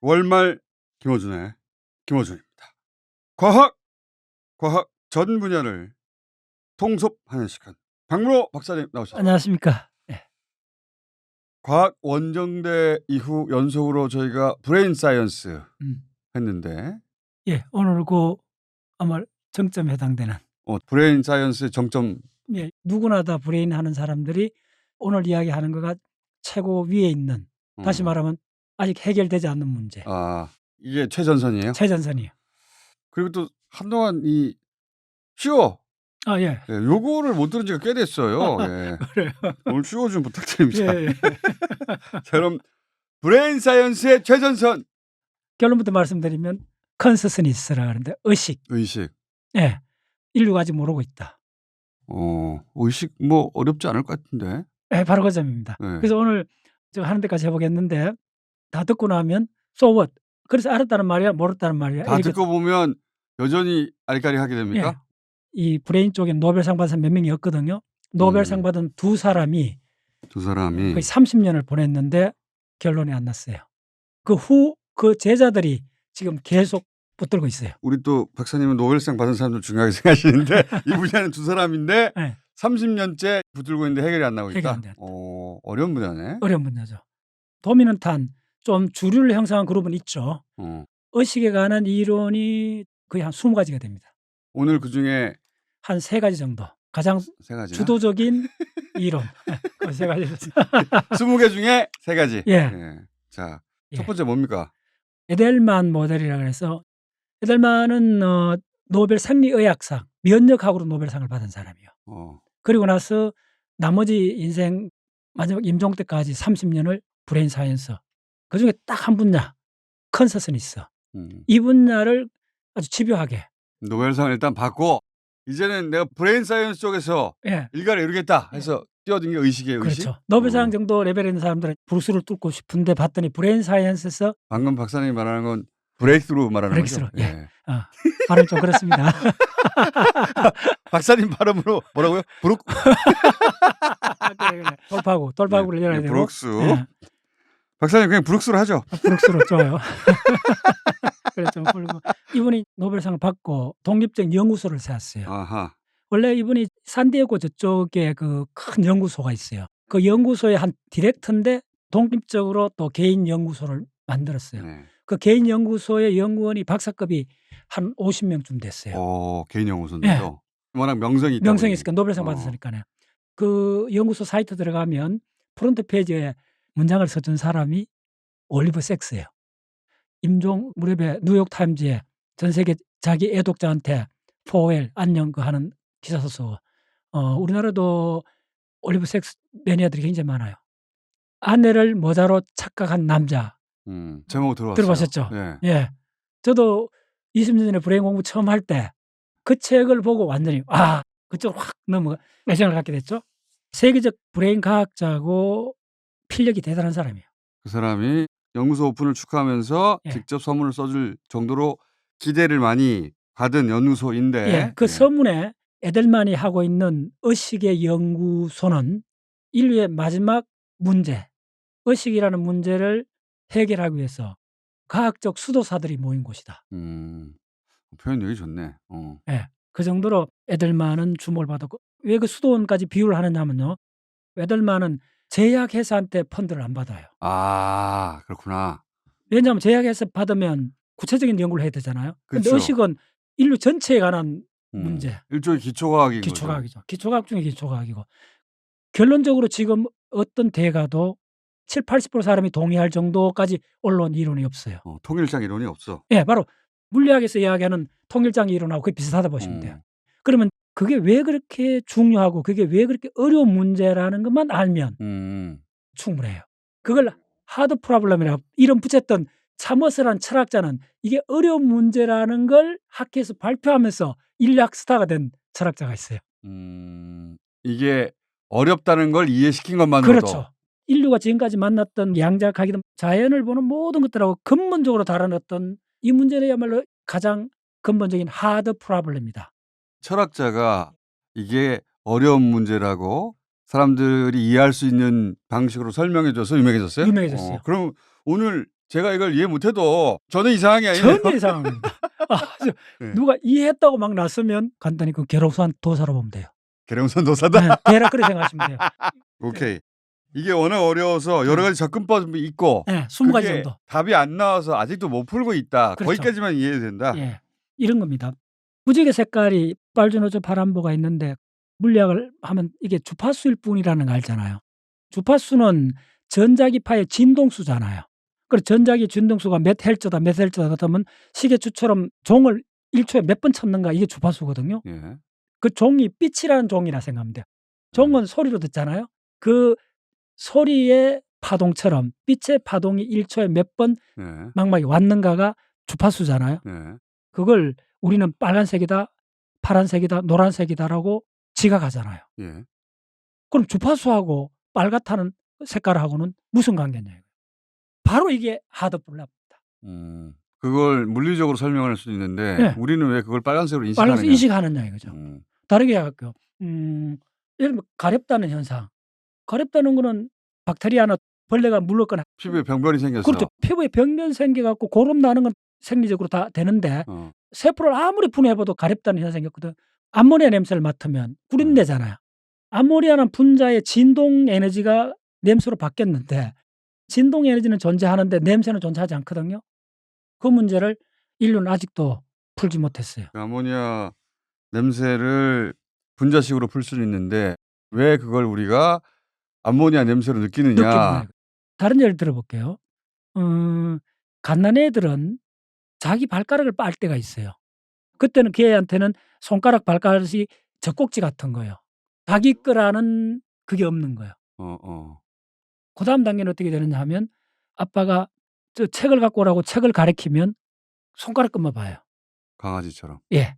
월말 김어준입니다. 과학 전 분야를 통섭하는 시간. 박문호 박사님 나오셨습니다. 안녕하십니까. 네. 과학 원정대 이후 연속으로 저희가 브레인 사이언스 했는데, 예, 오늘 그 아마 정점에 해당되는. 브레인 사이언스의 정점. 예, 누구나 다 브레인 하는 사람들이 오늘 이야기하는 거가 최고 위에 있는, 다시 말하면 아직 해결되지 않는 문제. 이게 최전선이에요? 최전선이요. 그리고 또 한동안 쉬워. 예. 예, 요거를 못 들은 지가 꽤 됐어요. 예. 그래요. 오늘 쉬워 좀 부탁드립니다. 예. 자, 그럼 브레인 사이언스의 최전선. 결론부터 말씀드리면 컨서스니스라고 하는데 의식. 예. 인류가 아직 모르고 있다. 의식 어렵지 않을 것 같은데. 예, 바로 그 점입니다. 네. 그래서 오늘 제가 하는 데까지 해보겠는데, 다 듣고 나면 so what? 그래서 알았다는 말이야, 모르다는 말이야. 다 듣고 보면 여전히 아리까리하게 됩니까? 예. 이 브레인 쪽에 노벨상 받은 사람 몇 명이 없거든요. 노벨상 받은 두 사람이 거의 30년을 보냈는데 결론이 안 났어요. 그 후 그 제자들이 지금 계속 붙들고 있어요. 우리 또 박사님은 노벨상 받은 사람들 중요하게 생각하시는데 이 분야는 두 사람인데 네. 30년째 붙들고 있는데 해결이 안 나오고 있다. 해결이 안 됐다. 어려운 분야네. 어려운 분야죠. 도미넌트한 좀 주류를 형성한 그룹은 있죠. 의식에 관한 이론이 거의 한 20가지가 됩니다. 오늘 그중에 한 3가지 정도. 가장 주도적인 이론. 그 3가지. 20개 중에 3가지. 예. 자, 첫 번째 뭡니까? 에델만 모델이라고 해서, 에델만은 노벨 생리의학상, 면역학으로 노벨상을 받은 사람이요. 그리고 나서 나머지 인생 마지막 임종 때까지 30년을 브레인 사이언스, 그중에 딱 한 분야, 컨서스니스. 이 분야를 아주 집요하게. 노벨상을 일단 받고 이제는 내가 브레인 사이언스 쪽에서 일가를 이루겠다 해서 뛰어든 게 의식이에요. 의식? 그렇죠. 노벨상 정도 레벨에 있는 사람들은 브루스를 뚫고 싶은데 봤더니 브레인 사이언스에서. 방금 박사님이 말하는 건 브레이크스루 말하는 거죠? 예. 발음 좀 그렇습니다. 박사님 발음으로 뭐라고요? 그래. 돌파구를 열어야 되고. 브룩스. 박사님 그냥 브룩스로 하죠. 브룩스로 좋아요. 그렇죠. 그리고 이분이 노벨상을 받고 독립적 연구소를 세웠어요. 원래 이분이 산디에고 저쪽에 그 큰 연구소가 있어요. 그 연구소의 한 디렉터인데 독립적으로 또 개인 연구소를 만들었어요. 그 개인 연구소의 연구원이 박사급이 한 50명쯤 됐어요. 개인 연구소인데도 워낙 명성이 있으니까 노벨상 받았으니까요. 그 연구소 사이트 들어가면 프론트 페이지에 문장을 써준 사람이 올리버 섹스예요. 임종 무렵에 뉴욕타임즈에 전 세계 자기 애독자한테 포웰 안녕 하는 기사 써서 우리나라도 올리버 섹스 매니아들이 굉장히 많아요. 아내를 모자로 착각한 남자. 제목 들어봤어요. 들어보셨죠? 예. 저도 20년 전에 브레인 공부 처음 할 때 그 책을 보고 완전히 그쪽으로 확 애정을 갖게 됐죠. 세계적 브레인 과학자고 필력이 대단한 사람이에요. 그 사람이 연구소 오픈을 축하하면서 직접 서문을 써줄 정도로 기대를 많이 받은 연구소인데, 그 서문에 에델만이 하고 있는 의식의 연구소는 인류의 마지막 문제, 의식이라는 문제를 해결하기 위해서 과학적 수도사들이 모인 곳이다. 표현력이 좋네. 그 정도로 에델만은 주목을 받았고, 왜 그 수도원까지 비유를 하느냐면요. 에델만은 제약회사한테 펀드를 안 받아요. 그렇구나. 왜냐하면 제약회사 받으면 구체적인 연구를 해야 되잖아요. 그런데 그렇죠. 의식은 인류 전체에 관한 문제. 일종의 기초과학인 거죠. 기초과학이죠. 기초과학 중에 기초과학이고. 결론적으로 지금 어떤 대가도 70~80% 사람이 동의할 정도까지 올라온 이론이 없어요. 통일장 이론이 없어. 바로 물리학에서 이야기하는 통일장 이론하고 거의 비슷하다 보시면 돼요. 그러면 그게 왜 그렇게 중요하고 그게 왜 그렇게 어려운 문제라는 것만 알면 충분해요. 그걸 하드 프로블럼이라고 이름 붙였던 차머스라는 철학자는 이게 어려운 문제라는 걸 학회에서 발표하면서 인류학 스타가 된 철학자가 있어요. 이게 어렵다는 걸 이해시킨 것만으로도. 그렇죠. 인류가 지금까지 만났던 양자학이든 자연을 보는 모든 것들하고 근본적으로 다른 어떤 이 문제야말로 가장 근본적인 하드 프로블럼이다. 철학자가 이게 어려운 문제라고 사람들이 이해할 수 있는 방식으로 설명해줘서 유명해졌어요? 유명해졌어요. 그럼 오늘 제가 이걸 이해 못해도 저는 이상한 게 아니네요. 전혀 이상합니다. 네. 누가 이해했다고 막 나서면 간단히 그 계룡산 도사로 보면 돼요. 계룡산 도사다. 계라 그렇게 생각하시면 돼요. 오케이. 이게 워낙 어려워서 여러 가지 접근법이 있고 20가지 그게 정도. 답이 안 나와서 아직도 못 풀고 있다. 그렇죠. 거기까지만 이해된다. 예. 이런 겁니다. 무지개 색깔이 빨주노초 파란보가 있는데 물리학을 하면 이게 주파수일 뿐이라는 거 알잖아요. 주파수는 전자기파의 진동수잖아요. 그래서 전자기 진동수가 몇 헬츠다 몇 헬츠다 그렇다면 시계추처럼 종을 1초에 몇 번 쳤는가 이게 주파수거든요. 예. 그 종이 빛이라는 종이라 생각하면 돼요. 종은 소리로 듣잖아요. 그 소리의 파동처럼 빛의 파동이 1초에 몇 번 예. 망막이 왔는가가 주파수잖아요. 예. 그걸 우리는 빨간색이다, 파란색이다, 노란색이다라고 지각하잖아요. 예. 그럼 주파수하고 빨갛다는 색깔하고는 무슨 관계냐? 바로 이게 하드블랍입니다. 그걸 물리적으로 설명할 수 있는데 네. 우리는 왜 그걸 빨간색으로 빨간색 인식하느냐? 인식하느냐 이거죠. 다르게 할게요. 예를 들면 가렵다는 현상. 가렵다는 거는 박테리아나 벌레가 물렀거나 피부에 병변이 생겨서. 그렇죠. 피부에 병변 생겨갖고 고름 나는 건 생리적으로 다 되는데 세포를 아무리 분해해봐도 가렵다는 현상이 생겼거든. 암모니아 냄새를 맡으면 구린내잖아요. 암모니아는 분자의 진동 에너지가 냄새로 바뀌었는데 진동 에너지는 존재하는데 냄새는 존재하지 않거든요. 그 문제를 인류는 아직도 풀지 못했어요. 아모니아 냄새를 분자식으로 풀 수는 있는데 왜 그걸 우리가 암모니아 냄새로 느끼느냐. 다른 예를 들어볼게요. 갓난애들은 자기 발가락을 빨 때가 있어요. 그때는 걔한테는 손가락 발가락이 젖꼭지 같은 거예요. 자기 거라는 그게 없는 거예요. 그다음 단계는 어떻게 되느냐 하면 아빠가 저 책을 갖고 오라고 책을 가리키면 손가락 끝만 봐요. 강아지처럼. 예.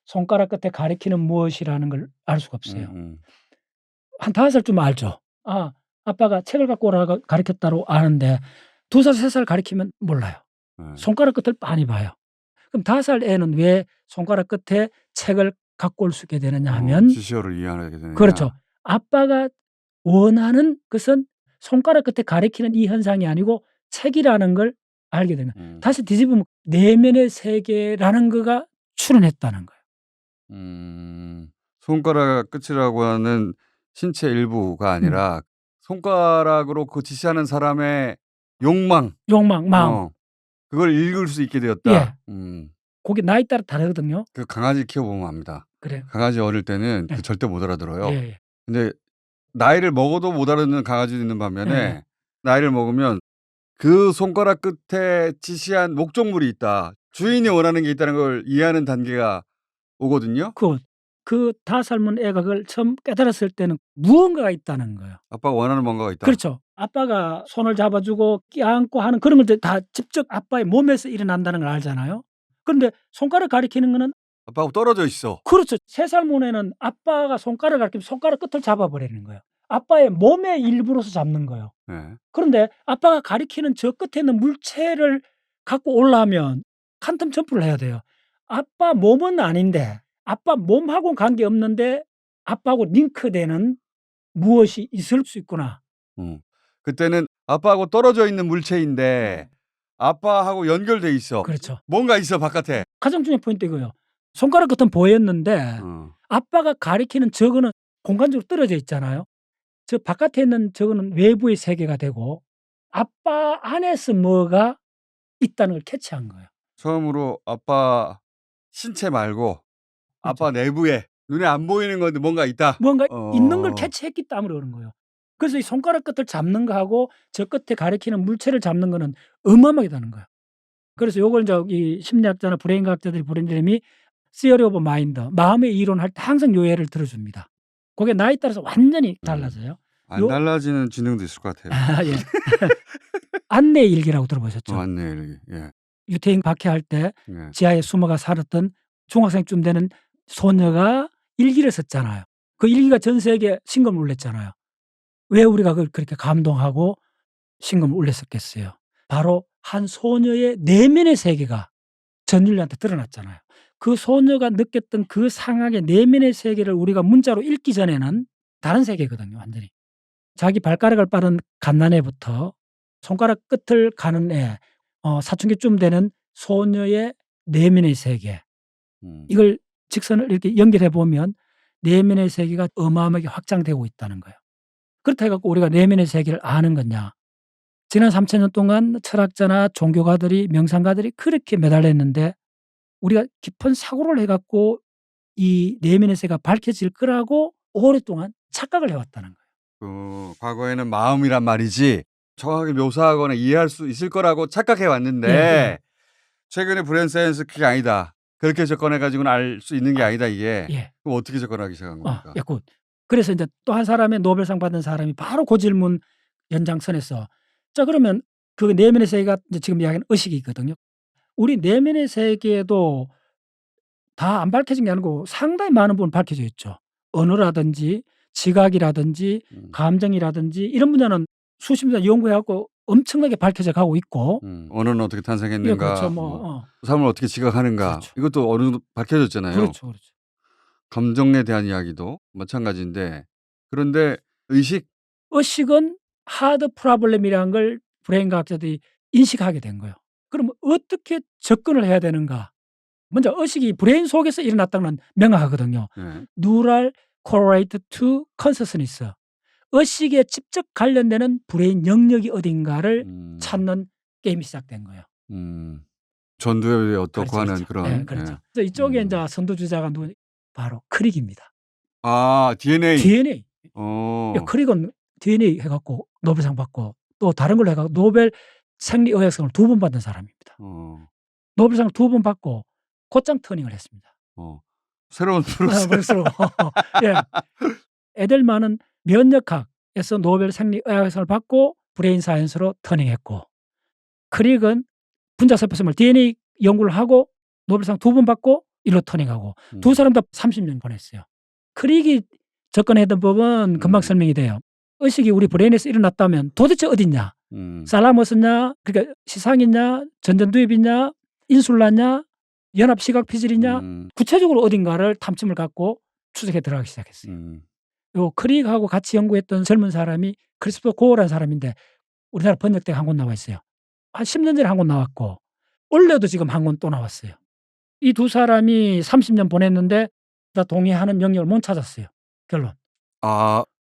손가락 끝에 가리키는 무엇이라는 걸 알 수가 없어요. 한 5살쯤 알죠. 아빠가 책을 갖고 오라고 가리켰다고 아는데 2살, 3살 가리키면 몰라요. 손가락 끝을 많이 봐요. 그럼 5살 애는 왜 손가락 끝에 책을 갖고 올 수 있게 되느냐 하면 지시어를 이해하게 되느냐. 그렇죠. 아빠가 원하는 것은 손가락 끝에 가리키는 이 현상이 아니고 책이라는 걸 알게 되는 거예요. 다시 뒤집으면 내면의 세계라는 거가 출현했다는 거예요. 손가락 끝이라고 하는 신체 일부가 아니라 손가락으로 그 지시하는 사람의 욕망, 마음. 그걸 읽을 수 있게 되었다. 예. 그게 나이 따라 다르거든요. 그 강아지 키워보면 압니다. 그래요. 강아지 어릴 때는 그 절대 못 알아들어요. 예. 근데 나이를 먹어도 못 알아듣는 강아지도 있는 반면에 나이를 먹으면 그 손가락 끝에 지시한 목적물이 있다. 주인이 원하는 게 있다는 걸 이해하는 단계가 오거든요. 그 5살 애가 그걸 처음 깨달았을 때는 무언가가 있다는 거예요. 아빠가 원하는 뭔가가 있다. 그렇죠. 아빠가 손을 잡아주고 껴안고 하는 그런 것들 다 직접 아빠의 몸에서 일어난다는 걸 알잖아요. 그런데 손가락 가리키는 거는 아빠하고 떨어져 있어. 그렇죠. 3살 모네는 아빠가 손가락 가리키면 손가락 끝을 잡아버리는 거예요. 아빠의 몸의 일부로서 잡는 거예요. 그런데 아빠가 가리키는 저 끝에 있는 물체를 갖고 올라오면 칸텀 점프를 해야 돼요. 아빠 몸은 아닌데 아빠 몸하고는 관계없는데 아빠하고 링크되는 무엇이 있을 수 있구나. 그때는 아빠하고 떨어져 있는 물체인데 아빠하고 연결돼 있어. 그렇죠. 뭔가 있어 바깥에. 가장 중요한 포인트 이거예요. 손가락 끝은 보였는데 아빠가 가리키는 저거는 공간적으로 떨어져 있잖아요. 저 바깥에 있는 저거는 외부의 세계가 되고 아빠 안에서 뭐가 있다는 걸 캐치한 거예요. 처음으로 아빠 신체 말고 아빠 내부에 눈에 안 보이는 건데 뭔가 있다. 뭔가 있는 걸 캐치했기 때문에 그런 거예요. 그래서 이 손가락 끝을 잡는 거하고 저 끝에 가리키는 물체를 잡는 거는 어마어마하게 다른 거예요. 그래서 요걸 이제 이 심리학자나 브레인과학자들이 부른 이름이 Theory of Mind, 마음의 이론할 때 항상 요 예를 들어줍니다. 그게 나이에 따라서 완전히 달라져요. 안 달라지는 지능도 있을 것 같아요. 예. 안내의 일기라고 들어보셨죠? 안내의 일기. 예. 유태인 박해할 때 지하에 숨어가 살았던 중학생쯤 되는 소녀가 일기를 썼잖아요. 그 일기가 전 세계에 신금을 울렸잖아요. 왜 우리가 그걸 그렇게 감동하고 신금을 울렸었겠어요? 바로 한 소녀의 내면의 세계가 전 인류한테 드러났잖아요. 그 소녀가 느꼈던 그 상황의 내면의 세계를 우리가 문자로 읽기 전에는 다른 세계거든요, 완전히. 자기 발가락을 빠른 갓난애부터 손가락 끝을 가는 애, 사춘기쯤 되는 소녀의 내면의 세계. 음. 이걸 직선을 이렇게 연결해 보면 내면의 세계가 어마어마하게 확장되고 있다는 거예요. 그렇다 해 갖고 우리가 내면의 세계를 아는 거냐. 지난 3000년 동안 철학자나 종교가들이 명상가들이 그렇게 매달렸는데 우리가 깊은 사고를 해 갖고 이 내면의 세계가 밝혀질 거라고 오랫동안 착각을 해 왔다는 거예요. 과거에는 마음이란 말이지 정확하게 묘사하거나 이해할 수 있을 거라고 착각해 왔는데 예. 최근에 브레인 사이언스 그게 아니다. 그렇게 접근해 가지고는 알 수 있는 게 아니다 이게. 예. 그럼 어떻게 접근하기 시작한 겁니까? 예 굿. 그래서 인제 또 한 사람의 노벨상 받은 사람이 바로 그 질문 연장선에서 자 그러면 그 내면의 세계가 이제 지금 이야기하는 의식이 있거든요. 우리 내면의 세계도 다 안 밝혀진 게 아니고 상당히 많은 부분 밝혀져 있죠. 언어라든지 지각이라든지 감정이라든지 이런 분야는 수십 년 연구해 갖고 엄청나게 밝혀져 가고 있고 언어는 어떻게 예 탄생했는가, 그렇죠. 삶을 어떻게 지각하는가 그렇죠. 이것도 어느 정도 밝혀졌잖아요. 그렇죠, 그렇죠. 감정에 대한 이야기도 마찬가지인데 그런데 의식은 하드 프로블렘이라는 걸 브레인 과학자들이 인식하게 된 거예요. 그럼 어떻게 접근을 해야 되는가? 먼저 의식이 브레인 속에서 일어났다는 건 명확하거든요. 네. Neural correlate to consciousness. 의식에 직접 관련되는 브레인 영역이 어딘가를 찾는 게임이 시작된 거예요. 전두엽이 어떻고 하는 그렇죠. 그런. 예, 그렇죠. 그래서 이쪽에 인제 선두주자가 바로 크릭입니다. DNA. DNA. 어. 크릭은 DNA 해 갖고 노벨상 받고 또 다른 걸로 해 갖고 노벨 생리의학상을 2번 받은 사람입니다. 노벨상을 2번 받고 곧장 터닝을 했습니다. 새로운 프로세스. 벌써 예. 에델만은 면역학에서 노벨 생리의학상을 받고 브레인 사이언스로 터닝했고 크릭은 분자세포생물 DNA 연구를 하고 노벨상 2번 받고 일로 터닝하고 두 사람 다 30년 보냈어요. 크릭이 접근했던 법은 금방 설명이 돼요. 의식이 우리 브레인에서 일어났다면 도대체 어딨냐? 살라머스냐? 그러니까 시상이냐? 전전두엽이냐? 인슐라냐? 연합시각피질이냐? 구체적으로 어딘가를 탐침을 갖고 추적해 들어가기 시작했어요. 요 크릭하고 같이 연구했던 젊은 사람이 크리스토퍼 고어라는 사람인데 우리나라 번역대가 한 권 나와 있어요. 한 10년 전에 한 권 나왔고 원래도 지금 한 권 또 나왔어요. 이 두 사람이 30년 보냈는데 다 동의하는 영역을 못 찾았어요. 결론.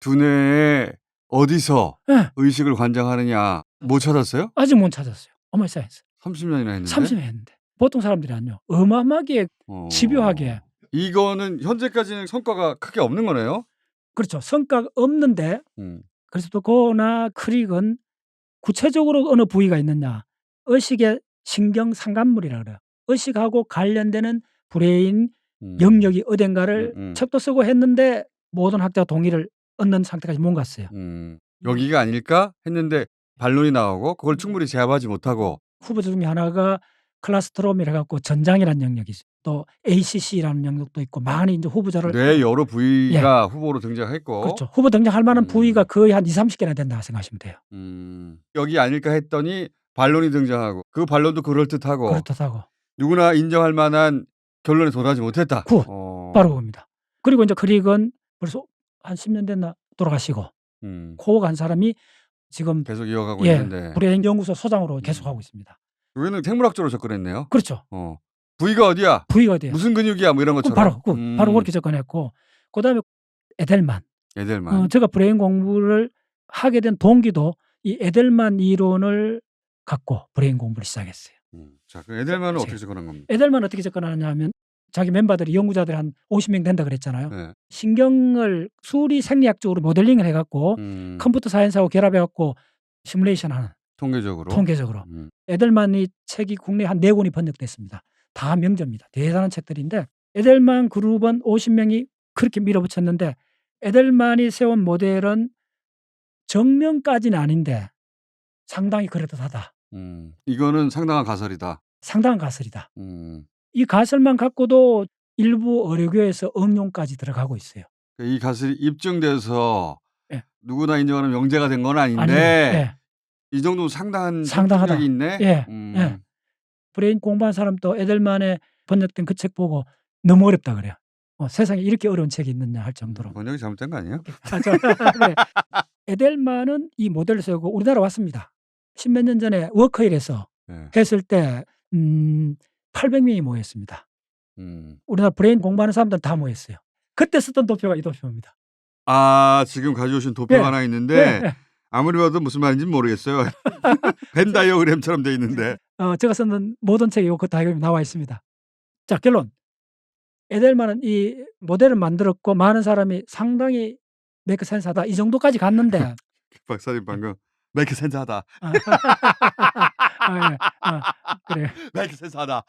두뇌에 어디서 예. 의식을 관장하느냐 못 찾았어요? 아직 못 찾았어요. 어머니 사이언스. 30년이나 했는데. 30년 했는데. 보통 사람들이란요. 어마어마하게 집요하게. 이거는 현재까지는 성과가 크게 없는 거네요. 그렇죠. 성과가 없는데 그래서 또 고나 크릭은 구체적으로 어느 부위가 있느냐. 의식의 신경 상간물이라 그래요. 의식하고 관련되는 브레인 영역이 어딘가를 책도 쓰고 했는데 모든 학자가 동의를 얻는 상태까지 못 갔어요. 여기가 아닐까 했는데 반론이 나오고 그걸 충분히 제압하지 못하고 후보자 중에 하나가 클라스트롬이라 갖고 전장이라는 영역이 있어요. 또 ACC라는 영역도 있고 많이 이제 후보자를 뇌 여러 부위가 후보로 등장했고 그렇죠. 후보 등장할 만한 부위가 거의 한 20-30개나 된다 생각하시면 돼요. 여기 아닐까 했더니 반론이 등장하고 그 반론도 그럴듯하고 그렇다고. 누구나 인정할 만한 결론에 도달하지 못했다. 바로 그겁니다. 그리고 이제 크릭은 벌써 한 10년 됐나 돌아가시고 코어가 한 사람이 지금 계속 이어가고 있는데 브레인 연구소 소장으로 계속하고 있습니다. 우리는 생물학적으로 접근했네요. 그렇죠. 부위가 어디야? 부위가 어디야? 무슨 근육이야? 뭐 이런 것처럼. 바로 그렇게 접근했고 그다음에 에델만. 제가 브레인 공부를 하게 된 동기도 이 에델만 이론을 갖고 브레인 공부를 시작했어요. 자, 그 에델만은 어떻게 접근한 겁니까? 에델만 어떻게 접근하느냐 하면 자기 멤버들이 연구자들이 한 50명 된다 그랬잖아요. 네. 신경을 수리 생리학적으로 모델링을 해 갖고 컴퓨터 사이언스하고 결합해 갖고 시뮬레이션하는 통계적으로. 에델만이 책이 국내에 한 4권이 번역됐습니다. 다 명저입니다. 대단한 책들인데 에델만 그룹은 50명이 그렇게 밀어붙였는데 에델만이 세운 모델은 정명까지는 아닌데 상당히 그럴듯하다. 이거는 상당한 가설이다. 상당한 가설이다. 이 가설만 갖고도 일부 의료계에서 응용까지 들어가고 있어요. 이 가설이 입증돼서 예. 누구나 인정하는 명제가 된 건 아닌데 이 정도면 상당하다. 적이 있네. 예. 브레인 공부한 사람도 에델만의 번역된 그 책 보고 너무 어렵다 그래요. 세상에 이렇게 어려운 책이 있느냐 할 정도로. 번역이 잘못된 거 아니에요? 네. 에델만은 이 모델을 세우고 우리나라 왔습니다. 십몇 년 전에 워커힐에서 예. 했을 때 800명이 모였습니다. 우리나라 브레인 공부하는 사람들 다 모였어요. 그때 썼던 도표가 이 도표입니다. 아, 지금 가져오신 도표가 예. 하나 있는데 예. 아무리 봐도 무슨 말인지는 모르겠어요. 벤 다이어그램처럼 돼 있는데. 제가 썼는 모든 책에 그 다이어그램이 나와 있습니다. 자, 결론. 에델만은 이 모델을 만들었고 많은 사람이 상당히 메이크 센스하다 이 정도까지 갔는데 박사님 방금 메이크 센스하다. 아, 예. 그래요. 메이크 센스하다.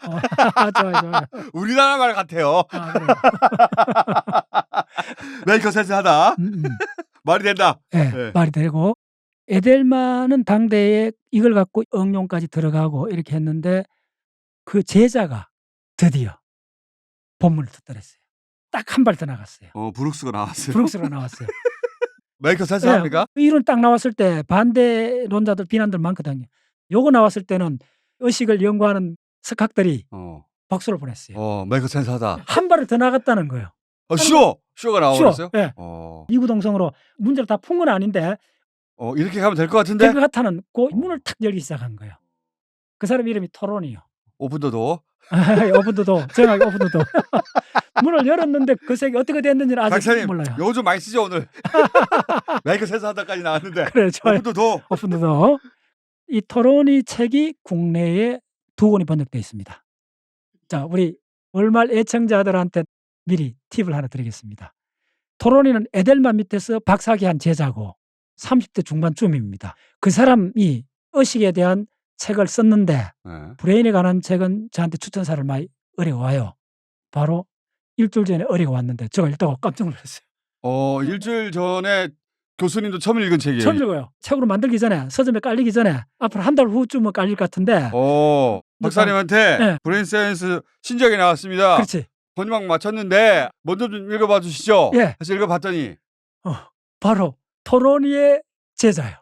좋아요. 우리나라 말 같아요. 그래요. 메이크 센스하다. 말이 된다. 예, 네. 말이 되고 에델만은 당대에 이걸 갖고 응용까지 들어가고 이렇게 했는데 그 제자가 드디어 본문을 터뜨렸어요. 딱 한 발 더 나갔어요. 브룩스가 나왔어요. 브룩스가 나왔어요. 메이크 센스합니까? 이 이론 딱 나왔을 때 반대론자들 비난들 많거든요. 요거 나왔을 때는 의식을 연구하는 석학들이 박수를 보냈어요. 메이크 센스하다. 한 발을 더 나갔다는 거예요. 쇼가 나와버렸어요? 예. 이구동성으로 문제를 다 푼 건 아닌데 이렇게 가면 될 것 같은데? 될 것 같다는 그 문을 탁 열기 시작한 거예요. 그 사람 이름이 토론이요. 오픈더도. 오픈더도. 정확히 오픈더도. 문을 열었는데 그 색이 어떻게 됐는지는 아직 박사님, 몰라요. 요거 좀 많이 쓰죠 오늘. 메이크 센스하다까지 나왔는데. 그래, 좋아요. 오픈더도. 오픈더도. 이 토론이 책이 국내에 2권이 번역되어 있습니다. 자, 우리 월말 애청자들한테 미리 팁을 하나 드리겠습니다. 토론이는 에델만 밑에서 박사학위 한 제자고 30대 중반쯤입니다. 그 사람이 의식에 대한 책을 썼는데 브레인에 관한 책은 저한테 추천사를 많이 어려워요. 바로 일주일 전에 의뢰가 왔는데 제가 읽다가 깜짝 놀랐어요. 일주일 전에 교수님도 처음 읽은 책이에요. 처음 읽어요. 책으로 만들기 전에 서점에 깔리기 전에 앞으로 한 달 후쯤은 깔릴 것 같은데. 박사님한테 네. 브레인 사이언스 신작이 나왔습니다. 그렇지. 번역 맞췄는데 먼저 좀 읽어봐 주시죠. 예. 그래서 읽어봤더니 바로 토론이의 제자예요.